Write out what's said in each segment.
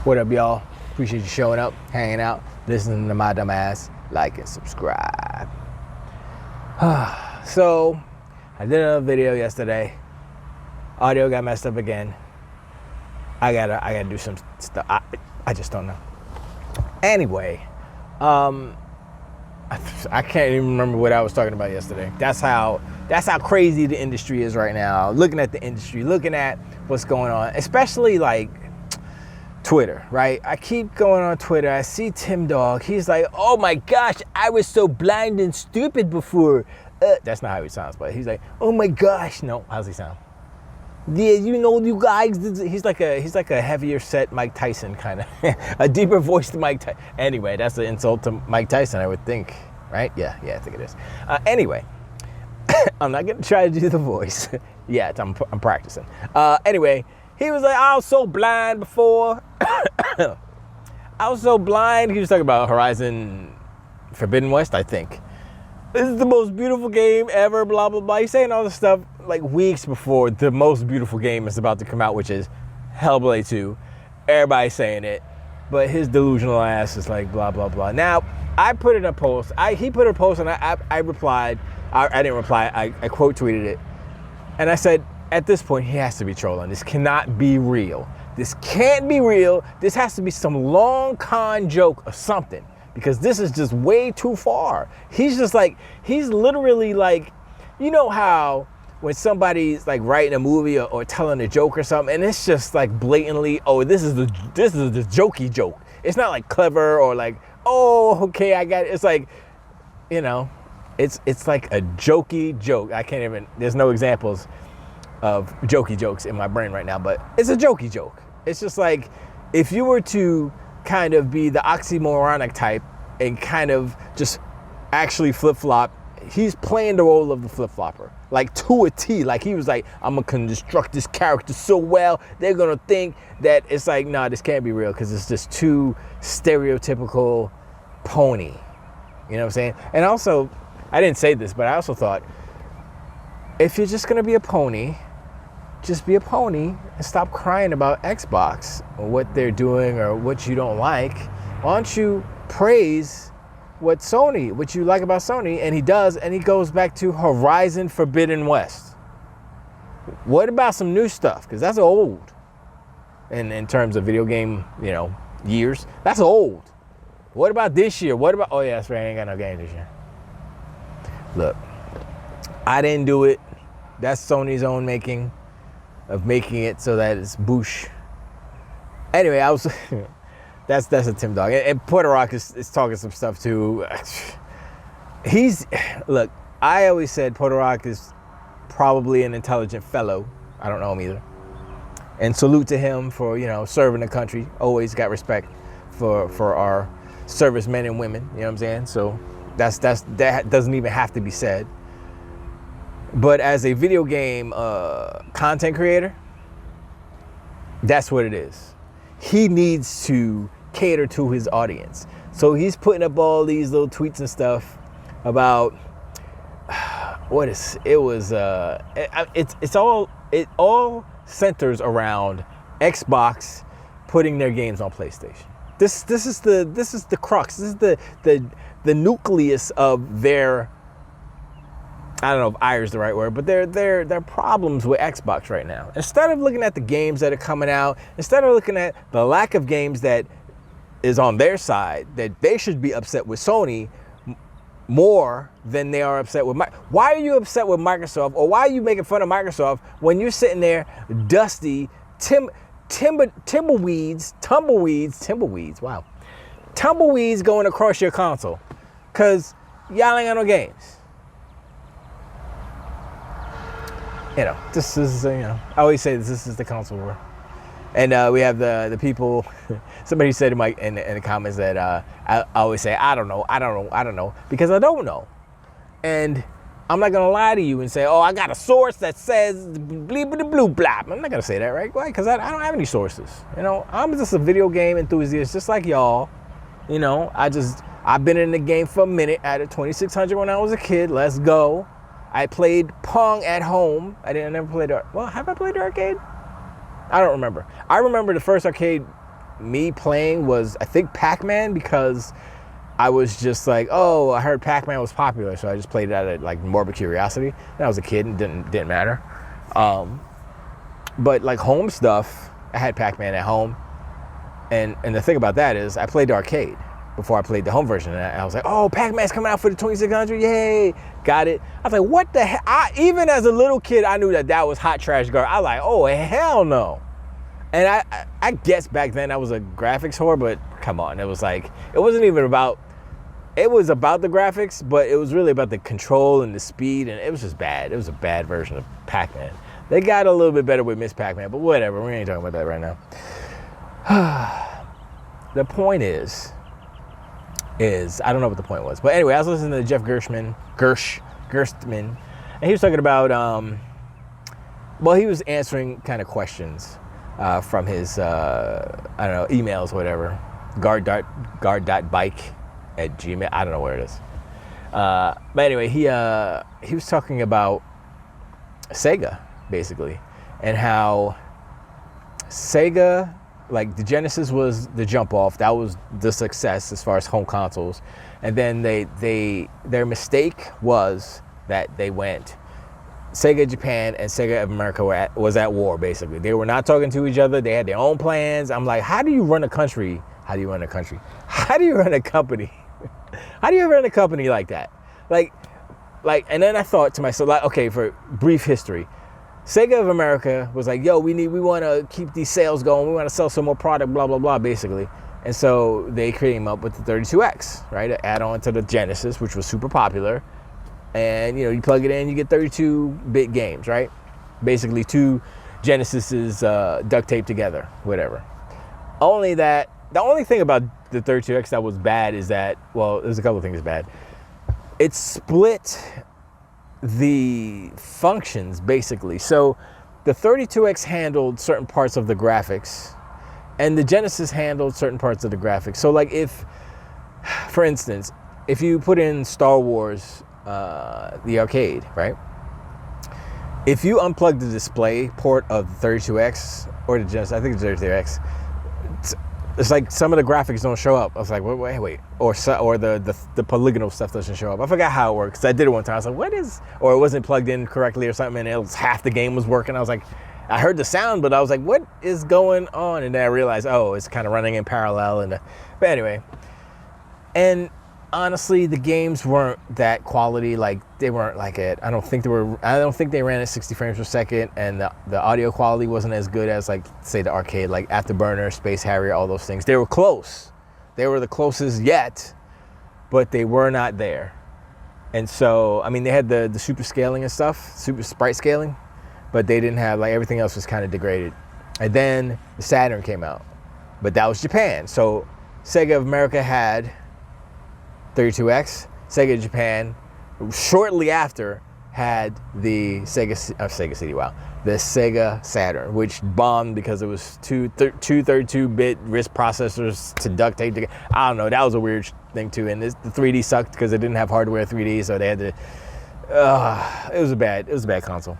What up, y'all? Appreciate you showing up, hanging out, listening to my dumb ass. Like and subscribe. So, I did another video yesterday. Audio got messed up again. I gotta do some stuff. I just don't know. Anyway, I can't even remember what I was talking about yesterday. That's how crazy the industry is right now. Looking at the industry, looking at what's going on, especially like Twitter, right? I keep going on Twitter. I see Tim Dog. He's like, "Oh my gosh, I was so blind and stupid before." That's not how he sounds, but he's like, "Oh my gosh." No, how's he sound? Yeah, you guys. He's like a heavier set Mike Tyson kind of, a deeper voiced Mike Tyson. Anyway, that's an insult to Mike Tyson, I would think, right? Yeah, I think it is. Anyway, I'm not gonna try to do the voice. Yeah, I'm practicing. Anyway, he was like, "I was so blind before." I was so blind. He was talking about Horizon Forbidden West, I think. This is the most beautiful game ever, blah, blah, blah. He's saying all this stuff like weeks before the most beautiful game is about to come out, which is Hellblade 2. Everybody's saying it, but his delusional ass is like blah, blah, blah. Now, I put in a post. He put a post and I replied. I didn't reply. I quote tweeted it. And I said, at this point, he has to be trolling. This cannot be real. This can't be real. This has to be some long con joke or something, because this is just way too far. He's literally like, you know how when somebody's like writing a movie or telling a joke or something, and it's just like blatantly, oh, this is the jokey joke. It's not like clever or like, oh, okay, I got it. It's like, you know, it's like a jokey joke. I can't even, there's no examples of jokey jokes in my brain right now, but it's a jokey joke. It's just like, if you were to kind of be the oxymoronic type and kind of just actually flip-flop, he's playing the role of the flip-flopper, like to a T. Like he was like, I'm gonna construct this character so well, they're gonna think that it's like, nah, this can't be real because it's just too stereotypical pony. You know what I'm saying? And also, I didn't say this, but I also thought, if you're just gonna be a pony, just be a pony and stop crying about Xbox or what they're doing or what you don't like. Why don't you praise what you like about Sony? And he does, and he goes back to Horizon Forbidden West. What about some new stuff? Because that's old. In terms of video game, years, that's old. What about this year? What about, oh yeah, that's right, I ain't got no game this year. Look, I didn't do it. That's Sony's own making it so that it's boosh. Anyway, that's a Tim Dog. And Puerto Rock is talking some stuff too. Look, I always said Puerto Rock is probably an intelligent fellow. I don't know him either. And salute to him for, serving the country. Always got respect for our servicemen and women, you know what I'm saying? So that doesn't even have to be said. But as a video game content creator, that's what it is. He needs to cater to his audience. So he's putting up all these little tweets and stuff about it all centers around Xbox putting their games on PlayStation. This is the crux. This is the nucleus of their, I don't know if ire is the right word, but their problems with Xbox right now. Instead of looking at the games that are coming out, instead of looking at the lack of games that is on their side, that they should be upset with Sony more than they are upset with Why are you upset with Microsoft, or why are you making fun of Microsoft when you're sitting there dusty, tumbleweeds, wow. Tumbleweeds going across your console because y'all ain't got no games. This is, I always say this is the console war. And we have the people, somebody said in the comments that I always say, I don't know, because I don't know. And I'm not going to lie to you and say, oh, I got a source that says bleep-a-blue blap. I'm not going to say that, right? Why? Because I don't have any sources. I'm just a video game enthusiast, just like y'all. I've been in the game for a minute. I had a 2600 when I was a kid. Let's go. I played Pong at home. I never played, have I played the arcade? I don't remember. I remember the first arcade me playing was, I think, Pac-Man, because I was just like, oh, I heard Pac-Man was popular, so I just played it out of like morbid curiosity. And I was a kid and didn't matter. But like home stuff, I had Pac-Man at home, and the thing about that is I played the arcade before I played the home version, and I was like, oh, Pac-Man's coming out for the 2600, yay, got it. I was like, what the hell? Even as a little kid, I knew that was hot trash garbage. I was like, oh, hell no. And I guess back then I was a graphics whore, but come on, it was like, it wasn't even about, it was about the graphics, but it was really about the control and the speed, and it was just bad. It was a bad version of Pac-Man. They got a little bit better with Miss Pac-Man, but whatever, we ain't talking about that right now. The point is, I don't know what the point was, but anyway, I was listening to Jeff Gerstmann, and he was talking about, well, he was answering kind of questions from his, I don't know, emails or whatever, guard.bike@gmail, I don't know where it is. But anyway, he was talking about Sega, basically, and how Sega, like the Genesis was the jump off, that was the success as far as home consoles, and then their mistake was that they went, Sega Japan and Sega of America was at war, basically. They were not talking to each other, they had their own plans. I'm like, how do you run a country? How do you run a country? How do you run a company? How do you run a company like that? Like, and then I thought to myself, like, okay, for brief history, Sega of America was like, yo, we want to keep these sales going. We want to sell some more product, blah, blah, blah, basically. And so they came up with the 32X, right? To add on to the Genesis, which was super popular. And, you know, you plug it in, you get 32-bit games, right? Basically 2 Genesises duct taped together, whatever. Only that, the only thing about the 32X that was bad is that, well, there's a couple of things bad. It split the functions, basically. So the 32X handled certain parts of the graphics, and the Genesis handled certain parts of the graphics. So like if, for instance, if you put in Star Wars, the arcade, right? If you unplug the display port of the 32X or the Genesis, I think it's 32X, it's like some of the graphics don't show up. I was like, wait, or the polygonal stuff doesn't show up. I forgot how it works. I did it one time. I was like, what is, or it wasn't plugged in correctly or something, and it was half the game was working. I was like, I heard the sound, but I was like, what is going on? And then I realized, oh, it's kind of running in parallel. But anyway, and honestly, the games weren't that quality. Like, they weren't like it. I don't think they ran at 60 frames per second, and the audio quality wasn't as good as, like, say, the arcade, like Afterburner, Space Harrier, all those things. They were close. They were the closest yet, but they were not there. And so, I mean, they had the super scaling and stuff, super sprite scaling, but they didn't have, like, everything else was kind of degraded. And then the Saturn came out, but that was Japan. So Sega of America had 32X. Sega Japan, shortly after, had the Sega Saturn, which bombed because it was two 32-bit RISC processors to duct tape together. I don't know, that was a weird thing too. And the 3D sucked because it didn't have hardware 3D, so they had to. It was a bad console.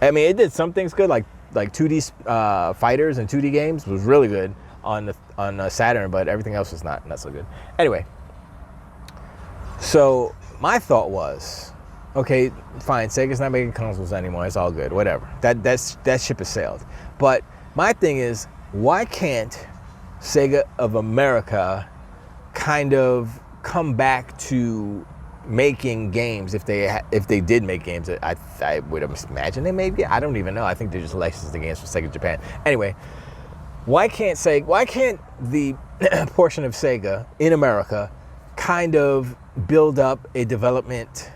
I mean, it did some things good, like 2D fighters and 2D games was really good on the Saturn, but everything else was not so good. Anyway, so my thought was, okay, fine, Sega's not making consoles anymore. It's all good, whatever. That ship has sailed. But my thing is, why can't Sega of America kind of come back to making games if they did make games? I would imagine they made games. I don't even know. I think they just licensed the games for Sega Japan. Anyway, why can't the portion of Sega in America kind of build up a development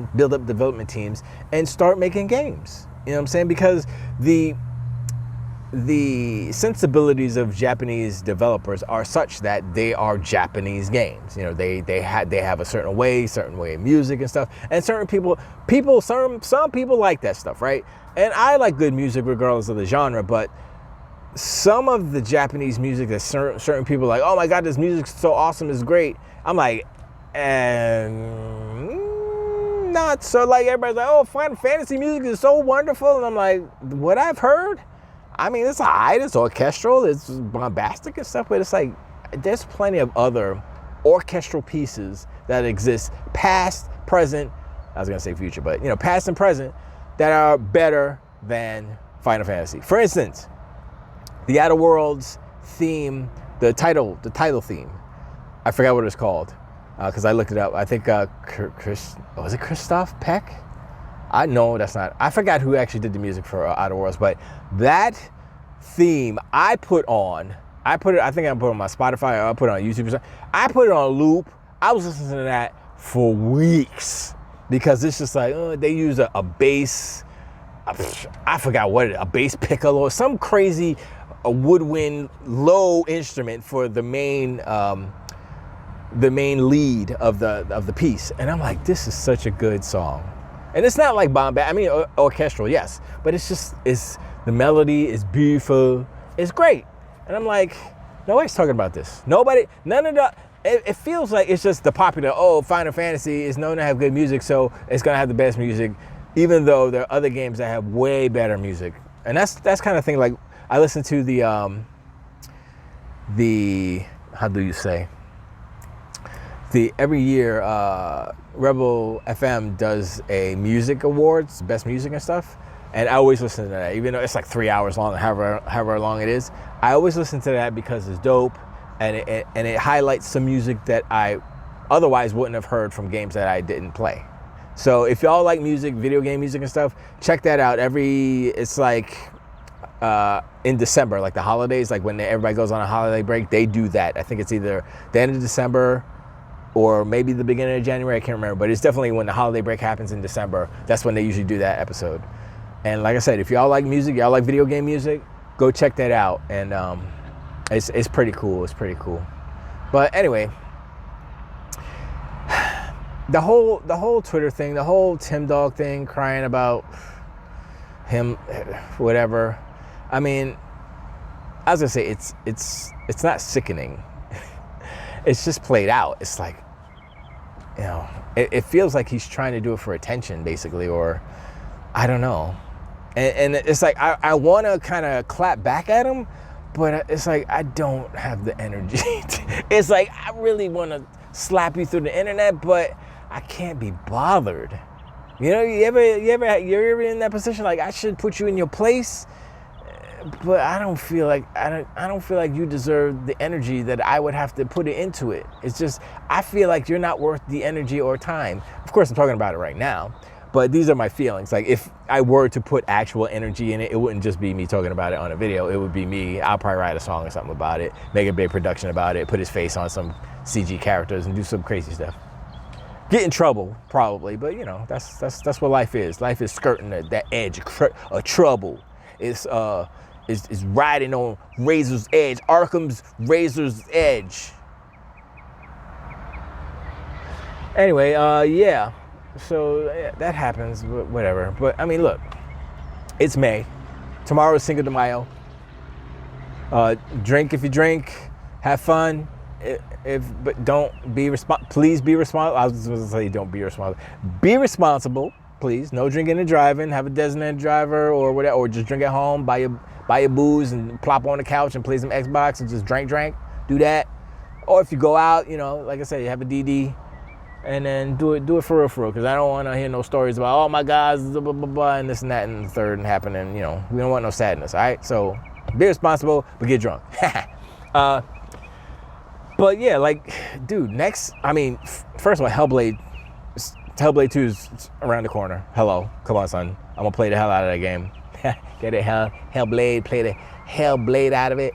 development teams and start making games? You know what I'm saying? Because the sensibilities of Japanese developers are such that they are Japanese games. You know, they have a certain way of music and stuff. And certain some people like that stuff, right? And I like good music regardless of the genre, but some of the Japanese music that certain people are like, oh my God, this music's so awesome, it's great. I'm like, not so. Like, everybody's like, oh, Final Fantasy music is so wonderful. And I'm like, what I've heard, I mean, it's alright, it's orchestral, it's bombastic and stuff, but it's like, there's plenty of other orchestral pieces that exist, past, present, I was gonna say future, but you know, past and present, that are better than Final Fantasy. For instance, the Outer Worlds theme, the title theme, I forgot what it's called, because I looked it up. I think was it Christoph Peck? That's not. I forgot who actually did the music for Outer Worlds, but that theme I put on. I think I put it on my Spotify, or I put it on YouTube or something. I put it on loop. I was listening to that for weeks because it's just like they use a bass. I forgot what a bass piccolo or some crazy woodwind low instrument for the main lead of the piece, and I'm like, this is such a good song. And it's not like bombastic. I mean, orchestral, yes, but it's the melody is beautiful. It's great. And I'm like, nobody's talking about this. None of the, it feels like it's just the popular, Final Fantasy is known to have good music, so it's going to have the best music, even though there are other games that have way better music. And that's kind of thing, like, I listen to the how do you say? Every year, Rebel FM does a music awards, best music and stuff. And I always listen to that, even though it's like 3 hours long, however long it is. I always listen to that because it's dope, and it highlights some music that I otherwise wouldn't have heard from games that I didn't play. So if y'all like music, video game music and stuff, check that out. It's like in December, like the holidays, like when everybody goes on a holiday break, they do that. I think it's either the end of December or maybe the beginning of January, I can't remember, but it's definitely when the holiday break happens in December. That's when they usually do that episode. And like I said, if y'all like music, y'all like video game music, go check that out. And it's pretty cool. It's pretty cool. But anyway, the whole Twitter thing, the whole Tim Dog thing, crying about him, whatever. I mean, I was gonna say it's not sickening. It's just played out. It's like, you know, it feels like he's trying to do it for attention, basically, or I don't know. And it's like, I want to kind of clap back at him, but it's like, I don't have the energy. It's like, I really want to slap you through the internet, but I can't be bothered. You know, you're in that position, like, I should put you in your place, but I don't feel like you deserve the energy that I would have to put it into it. It's just, I feel like you're not worth the energy or time. Of course, I'm talking about it right now. But these are my feelings. Like, if I were to put actual energy in it, it wouldn't just be me talking about it on a video. It would be me. I'll probably write a song or something about it, make a big production about it, put his face on some CG characters and do some crazy stuff. Get in trouble, probably, but you know, that's what life is. Life is skirting that edge of trouble. It's riding on razor's edge, Arkham's razor's edge. Anyway, yeah. So that happens, whatever. But I mean, look, it's May. Tomorrow is Cinco de Mayo. Drink if you drink. Have fun. But don't be please be responsible. I was supposed to say don't be responsible. Be responsible, please. No drinking and driving. Have a designated driver or whatever, or just drink at home. Buy your booze and plop on the couch and play some Xbox and just drink. Do that. Or if you go out, you know, like I said, you have a DD. And then do it for real, because I don't want to hear no stories about, oh my God, blah, blah, blah, blah, and this and that and the third and happening. You know, we don't want no sadness, all right? So be responsible, but get drunk. But yeah, like, dude, first of all, Hellblade 2 is around the corner. Hello, come on, son. I'm going to play the hell out of that game. Get it, Hellblade, play the Hellblade out of it.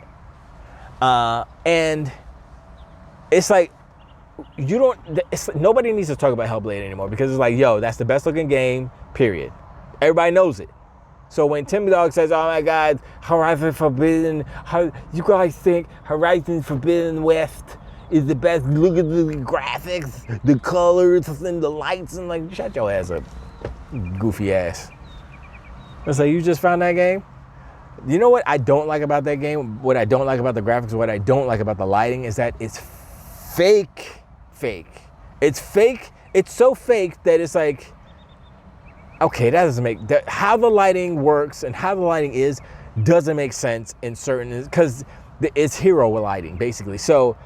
And it's like, nobody needs to talk about Hellblade anymore, because it's like, yo, that's the best looking game, period. Everybody knows it. So when Tim Dog says, oh my God, Horizon Forbidden, how you guys think Horizon Forbidden West is the best? Look at the graphics, the colors, and the lights, and like, shut your ass up, goofy ass. It's like, you just found that game? You know what I don't like about that game? What I don't like about the graphics, what I don't like about the lighting is that it's fake. It's fake. It's so fake that it's like, okay, that doesn't make that, how the lighting works and how the lighting is doesn't make sense in certain, because it's hero lighting basically. So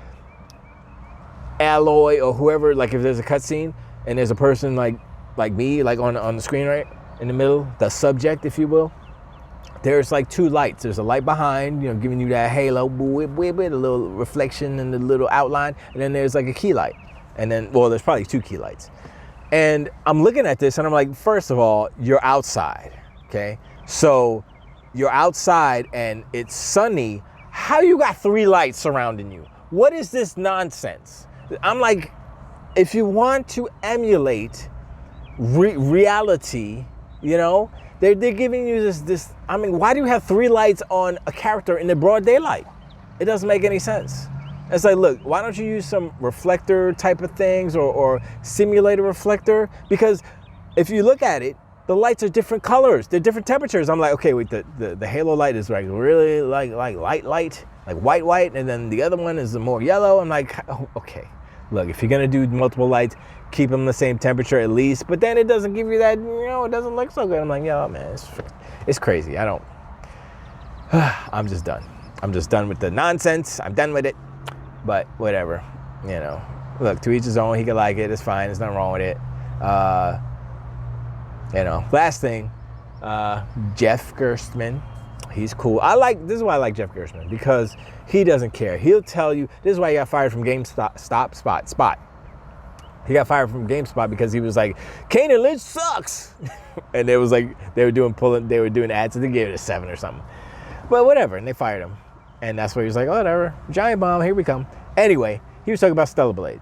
Alloy or whoever, like if there's a cutscene and there's a person like me, like on the screen right in the middle, the subject, if you will, there's like two lights. There's a light behind, you know, giving you that halo, with a little reflection and a little outline, and then there's like a key light, and then, well, there's probably two key lights. And I'm looking at this and I'm like, first of all, you're outside, okay? So you're outside and it's sunny. How you got three lights surrounding you? What is this nonsense? I'm like, if you want to emulate reality, you know, they're giving you this, I mean, why do you have three lights on a character in the broad daylight? It doesn't make any sense. It's like, look, why don't you use some reflector type of things or simulate a reflector? Because if you look at it, the lights are different colors, they're different temperatures. I'm like, okay, wait, the halo light is like really like light, like white, and then the other one is more yellow. I'm like, oh, okay, look, if you're gonna do multiple lights, keep them the same temperature at least. But then it doesn't give you that, you know, it doesn't look so good. I'm like, yo, man, it's crazy. I'm just done. I'm just done with the nonsense. I'm done with it. But whatever, you know. Look, to each his own. He could like it. It's fine. There's nothing wrong with it. You know. Last thing, Jeff Gerstmann. He's cool. This is why I like Jeff Gerstmann, because he doesn't care. He'll tell you. This is why he got fired from GameSpot. He got fired from GameSpot because he was like, Kane and Lynch sucks. And it was like they were doing ads, and they gave it a 7 or something. But whatever, and they fired him. And that's where he was like, oh, whatever, giant bomb, here we come. Anyway, he was talking about Stella Blade.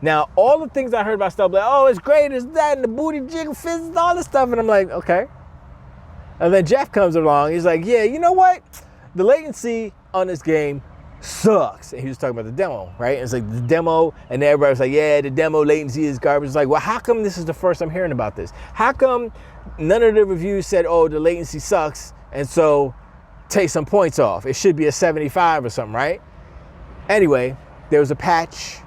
Now, all the things I heard about Stella Blade, oh, it's great, it's that, and the booty jiggle fists, and all this stuff. And I'm like, okay. And then Jeff comes along, he's like, yeah, you know what? The latency on this game sucks. And he was talking about the demo, right? And it's like the demo, and everybody was like, yeah, the demo latency is garbage. It's like, well, how come this is the first I'm hearing about this? How come none of the reviews said, oh, the latency sucks, and so take some points off? It should be a 75 or something, right? Anyway, there was a patch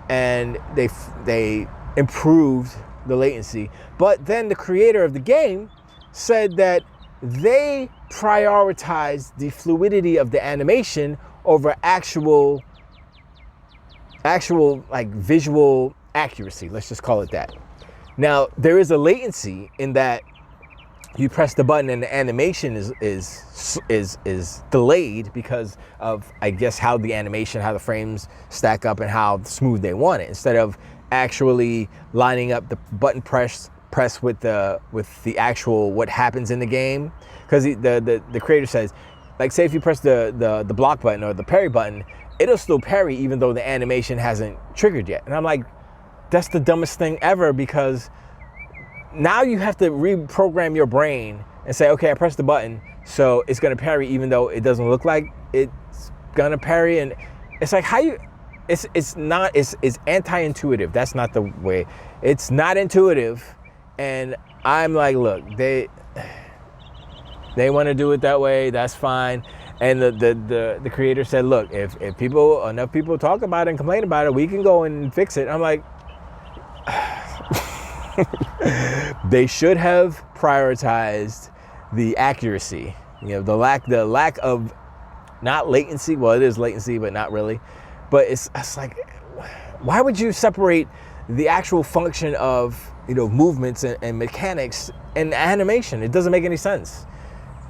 and they improved the latency. But then the creator of the game said that they prioritized the fluidity of the animation over actual like visual accuracy. Let's just call it that. Now, there is a latency in that you press the button and the animation is delayed because of, I guess, how the frames stack up and how smooth they want it, instead of actually lining up the button press with the actual what happens in the game. Because the creator says, like, say if you press the block button or the parry button, it'll still parry even though the animation hasn't triggered yet. And I'm like, that's the dumbest thing ever, because now you have to reprogram your brain and say, okay, I pressed the button, so it's gonna parry even though it doesn't look like it's gonna parry. And it's like, it's anti-intuitive. That's not the way. It's not intuitive. And I'm like, look, they want to do it that way, that's fine. And the creator said, look, if enough people talk about it and complain about it, we can go and fix it. I'm like, they should have prioritized the accuracy, you know, the lack of, not latency. Well, it is latency, but not really. But it's like, why would you separate the actual function of, you know, movements and mechanics and animation? It doesn't make any sense.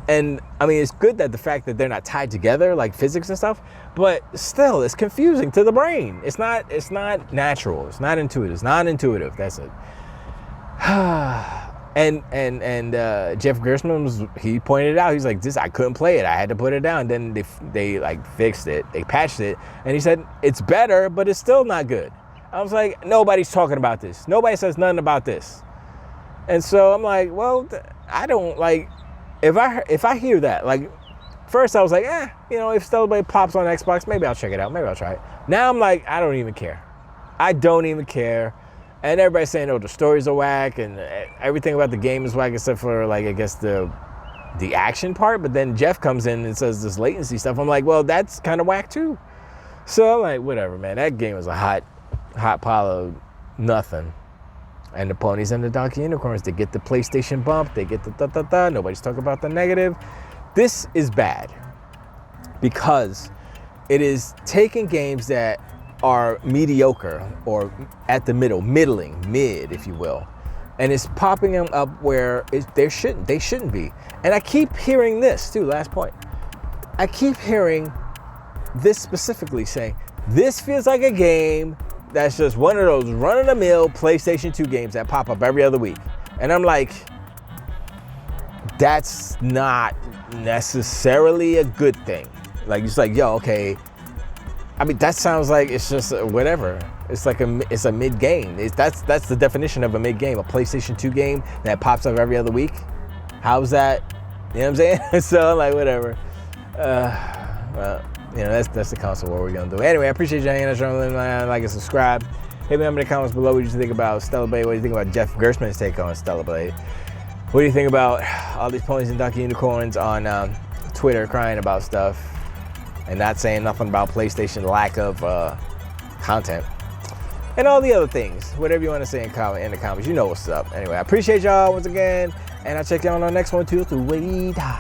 And I mean, it's good that the fact that they're not tied together, like physics and stuff, but still, it's confusing to the brain. It's not natural. It's not intuitive. It's non-intuitive. That's it. and Jeff Gerstmann he pointed it out. He's like, I couldn't play it. I had to put it down. Then they like fixed it. They patched it, and he said it's better, but it's still not good. I was like, nobody's talking about this. Nobody says nothing about this. And so I'm like, well, I don't like. If I hear that, like, first I was like, you know, if Stella Blade pops on Xbox, maybe I'll check it out. Maybe I'll try it. Now I'm like, I don't even care. I don't even care. And everybody's saying, oh, the stories are whack and everything about the game is whack except for, like, I guess the action part. But then Jeff comes in and says this latency stuff. I'm like, well, that's kind of whack too. So I'm like, whatever, man. That game is a hot pile of nothing. And the ponies and the donkey unicorns, they get the PlayStation bump, they get the Nobody's talking about the negative. This is bad because it is taking games that are mediocre or at the middling, if you will, and it's popping them up where they shouldn't be. And I keep hearing this too. Last point, I keep hearing this specifically saying this feels like a game that's just one of those run-of-the-mill PlayStation 2 games that pop up every other week. And I'm like, that's not necessarily a good thing. Like, it's like, yo, okay. I mean, that sounds like it's just whatever. It's like it's a mid game. That's the definition of a mid game, a PlayStation 2 game that pops up every other week. How's that? You know what I'm saying? So like, whatever. Well, you know, that's the console war we're gonna do. Anyway, I appreciate you hanging out, like and subscribe. Hit me up in the comments below. What do you think about Stella Blade? What do you think about Jeff Gerstmann's take on Stella Blade? What do you think about all these ponies and ducky unicorns on Twitter crying about stuff and not saying nothing about PlayStation lack of content? And all the other things. Whatever you want to say in the comments. You know what's up. Anyway, I appreciate y'all once again. And I'll check y'all on the next one too. Later.